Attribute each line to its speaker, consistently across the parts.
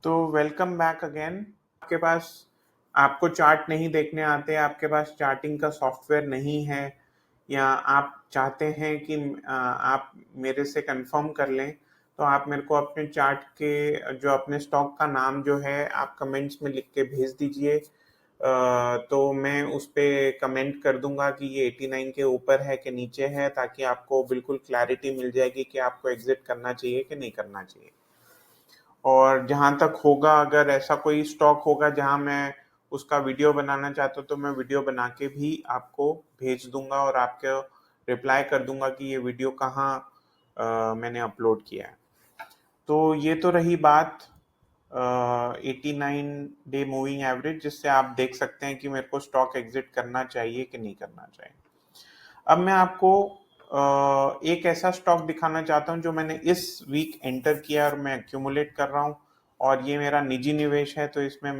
Speaker 1: तो welcome back again. आपके पास आपको चार्ट नहीं देखने आते, आपके पास चार्टिंग का सॉफ्टवेयर नहीं है, या आप चाहते हैं कि आप मेरे से कंफर्म कर लें, तो आप मेरे को अपने चार्ट के जो अपने स्टॉक का नाम जो है आप कमेंट्स में लिख के भेज दीजिए। तो मैं उस पे कमेंट कर दूंगा कि ये 89 के ऊपर है कि नीचे है, ताकि आपको बिल्कुल क्लैरिटी मिल जाएगी कि आपको एग्जिट करना चाहिए कि नहीं करना चाहिए। और जहाँ तक होगा, अगर ऐसा कोई स्टॉक होगा जहाँ मैं उसका वीडियो बनाना चाहता हूँ, तो मैं वीडियो बना के भी आपको भेज दूंगा और आपको रिप्लाई कर दूंगा कि ये वीडियो कहाँ मैंने अपलोड किया है। तो ये तो रही बात 89 डे मूविंग एवरेज, जिससे आप देख सकते हैं कि मेरे को स्टॉक एग्जिट करना चाहिए कि नहीं करना चाहिए। अब मैं आपको एक ऐसा स्टॉक दिखाना चाहता हूं जो मैंने इस वीक एंटर किया और मैं एक्यूमुलेट कर रहा हूं, और ये मेरा निजी निवेश है। तो इसमें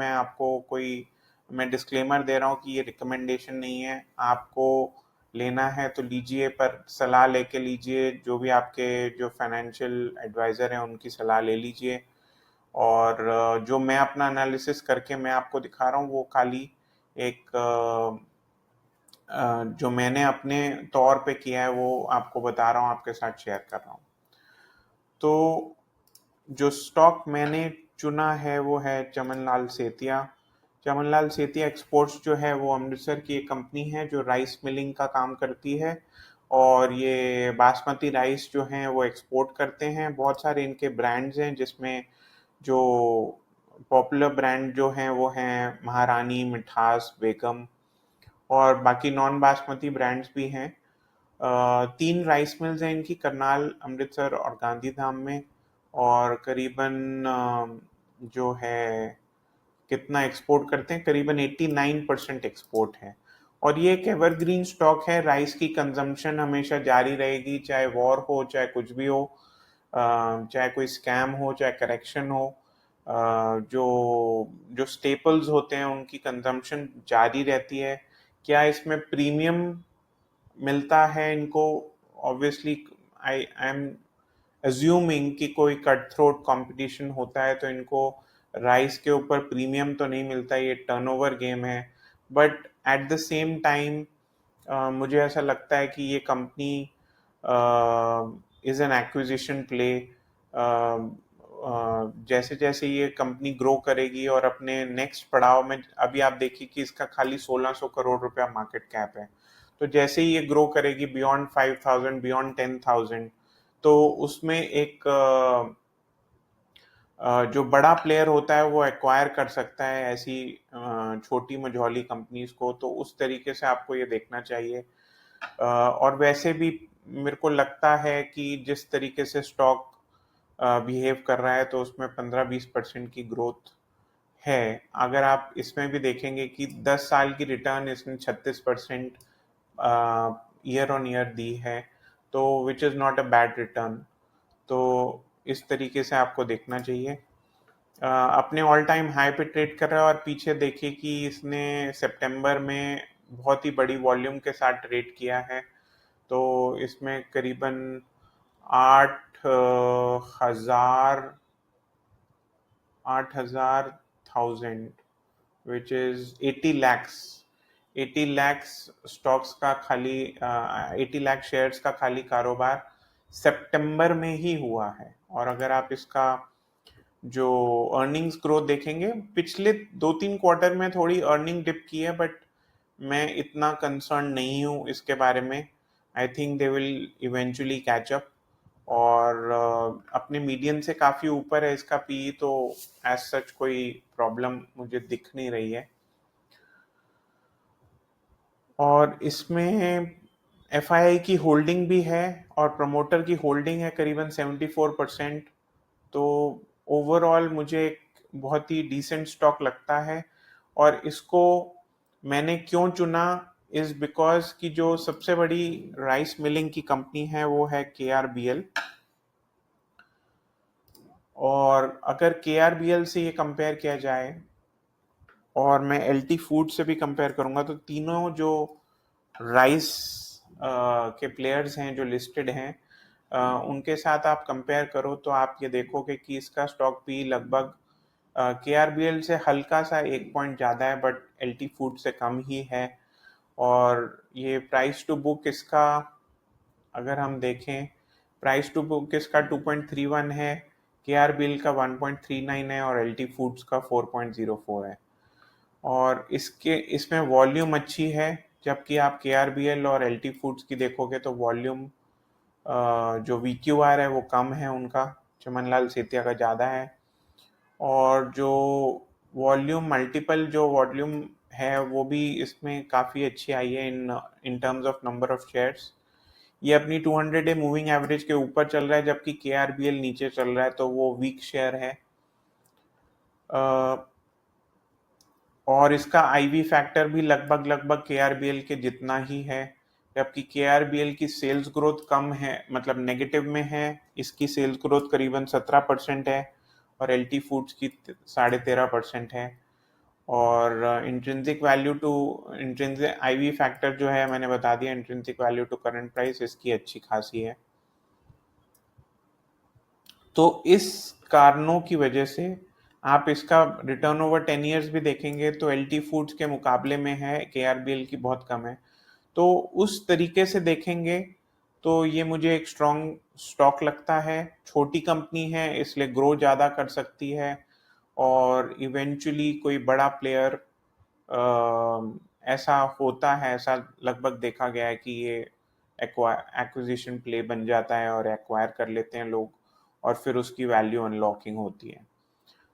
Speaker 1: मैं डिस्क्लेमर दे रहा हूं कि ये रिकमेंडेशन नहीं है। आपको लेना है तो लीजिए, पर सलाह लेके लीजिए। जो भी आपके जो फाइनेंशियल एडवाइजर हैं उनकी सलाह ले लीजिए। और जो मैं अपना एनालिसिस करके मैं आपको दिखा रहा हूँ वो खाली एक जो मैंने अपने तौर पे किया है वो आपको बता रहा हूँ, आपके साथ शेयर कर रहा हूँ। तो जो स्टॉक मैंने चुना है वो है चमनलाल सेतिया। चमनलाल सेतिया एक्सपोर्ट्स जो है वो अमृतसर की एक कंपनी है जो राइस मिलिंग का काम करती है, और ये बासमती राइस जो है वो एक्सपोर्ट करते हैं। बहुत सारे इनके ब्रांड्स हैं, जिसमें जो पॉपुलर ब्रांड जो हैं वो हैं महारानी, मिठास, बेगम, और बाकी नॉन बासमती ब्रांड्स भी हैं। 3 राइस मिल्स हैं इनकी, करनाल, अमृतसर और गांधीधाम में। और करीबन जो है कितना एक्सपोर्ट करते हैं, करीबन 89% एक्सपोर्ट है। और ये एक एवरग्रीन स्टॉक है। राइस की कंजम्पशन हमेशा जारी रहेगी, चाहे वॉर हो, चाहे कुछ भी हो, चाहे कोई स्कैम हो, चाहे करेक्शन हो। जो जो स्टेपल्स होते हैं उनकी कंजम्पशन जारी रहती है। क्या इसमें प्रीमियम मिलता है इनको? ऑब्वियसली आई एम अज्यूमिंग कि कोई कट थ्रोट कंपटीशन होता है तो इनको राइस के ऊपर प्रीमियम तो नहीं मिलता, ये टर्नओवर गेम है। But at the same time मुझे ऐसा लगता है कि ये company is an acquisition play. जैसे जैसे ये कंपनी ग्रो करेगी और अपने नेक्स्ट पड़ाव में, अभी आप देखिए कि इसका खाली 1600 करोड़ रुपया मार्केट कैप है। तो जैसे ही ये ग्रो करेगी बियॉन्ड 5000, बियॉन्ड 10,000, तो उसमें एक जो बड़ा प्लेयर होता है वो एक्वायर कर सकता है ऐसी छोटी मझौली कंपनीज को। तो उस तरीके से आपको ये देखना चाहिए। और वैसे भी मेरे को लगता है कि जिस तरीके से स्टॉक बिहेव कर रहा है, तो उसमें 15-20% की ग्रोथ है। अगर आप इसमें भी देखेंगे कि 10 साल की रिटर्न इसने 36% ईयर ऑन ईयर दी है, तो which is not a bad return. तो इस तरीके से आपको देखना चाहिए। अपने ऑल टाइम हाई पे ट्रेड कर रहा है, और पीछे देखिए कि इसने सितंबर में बहुत ही बड़ी वॉल्यूम के साथ ट्रेड किया है। तो इसमें करीबन 8,000 8,000 विच इज 80 लाख्स स्टॉक्स का खाली 80 लाख शेयर्स का खाली कारोबार सितंबर में ही हुआ है। और अगर आप इसका जो अर्निंग्स ग्रोथ देखेंगे, पिछले 2-3 क्वार्टर में थोड़ी अर्निंग डिप की है, बट मैं इतना कंसर्न नहीं हूँ इसके बारे में। I think they will eventually catch up. और अपने मीडियन से काफ़ी ऊपर है इसका पी, तो एज सच कोई प्रॉब्लम मुझे दिख नहीं रही है। और इसमें एफआईआई की होल्डिंग भी है और प्रमोटर की होल्डिंग है करीबन 74%। तो ओवरऑल मुझे एक बहुत ही डिसेंट स्टॉक लगता है। और इसको मैंने क्यों चुना, इज बिकॉज कि जो सबसे बड़ी राइस मिलिंग की कंपनी है वो है केआरबीएल। और अगर केआरबीएल से ये कंपेयर किया जाए, और मैं एलटी फूड से भी कंपेयर करूंगा, तो तीनों जो राइस के प्लेयर्स हैं जो लिस्टेड हैं, उनके साथ आप कंपेयर करो तो आप ये देखोगे कि इसका स्टॉक भी लगभग KRBL से हल्का सा 1 पॉइंट ज़्यादा है, बट LT फूड से कम ही है। और ये प्राइस टू बुक इसका अगर हम देखें, प्राइस टू बुक इसका 2.31 है, KRBL का 1.39 है और LT फूड्स का 4.04 है। और इसमें वॉल्यूम अच्छी है, जबकि आप KRBL और LT फूड्स की देखोगे तो वॉल्यूम जो VQR है वो कम है उनका, चमनलाल सेतिया का ज़्यादा है। और जो वॉल्यूम मल्टीपल जो वॉल्यूम है वो भी इसमें काफ़ी अच्छी आई है in terms of number of shares. ये अपनी 200 डे मूविंग एवरेज के ऊपर चल रहा है, जबकि KRBL नीचे चल रहा है, तो वो वीक शेयर है। और इसका IV फैक्टर भी लगभग KRBL के जितना ही है, जबकि KRBL की सेल्स ग्रोथ कम है, मतलब नेगेटिव में है। इसकी सेल्स ग्रोथ करीबन 17% है और LT फूड्स की 13.5% है। और intrinsic value to intrinsic IV factor जो है मैंने बता दिया, intrinsic value to current price इसकी अच्छी खासी है। तो इस कारणों की वजह से आप इसका रिटर्न ओवर 10 ईयर्स भी देखेंगे तो LT फूड्स के मुकाबले में है, KRBL की बहुत कम है। तो उस तरीके से देखेंगे तो ये मुझे एक स्ट्रॉन्ग स्टॉक लगता है। छोटी कंपनी है इसलिए ग्रो ज़्यादा कर सकती है और इवेंचुअली कोई बड़ा प्लेयर ऐसा होता है, ऐसा लगभग देखा गया है कि ये एक्विजिशन प्ले बन जाता है और एक्वायर कर लेते हैं लोग और फिर उसकी वैल्यू अनलॉकिंग होती है।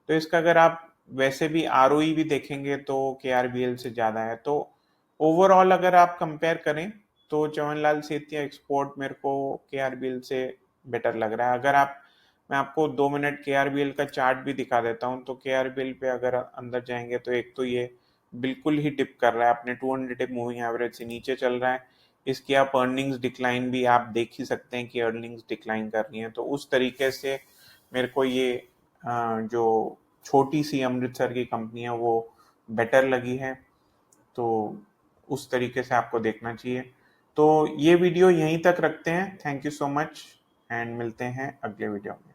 Speaker 1: तो इसका अगर आप वैसे भी ROE भी देखेंगे तो KRBL से ज़्यादा है। तो ओवरऑल अगर आप कंपेयर करें तो चमनलाल सेतिया एक्सपोर्ट मेरे को KRBL से बेटर लग रहा है। अगर आप मैं आपको 2 मिनट KRBL का चार्ट भी दिखा देता हूँ, तो KRBL पे अगर अंदर जाएंगे तो एक तो ये बिल्कुल ही डिप कर रहा है, अपने 200 डे मूविंग एवरेज से नीचे चल रहा है। इसकी आप अर्निंग्स डिक्लाइन भी आप देख ही सकते हैं कि अर्निंग्स डिक्लाइन कर रही हैं। तो उस तरीके से मेरे को ये जो छोटी सी अमृतसर की कंपनी है वो बेटर लगी है। तो उस तरीके से आपको देखना चाहिए। तो ये वीडियो यहीं तक रखते हैं। Thank you so much and मिलते हैं अगले वीडियो में।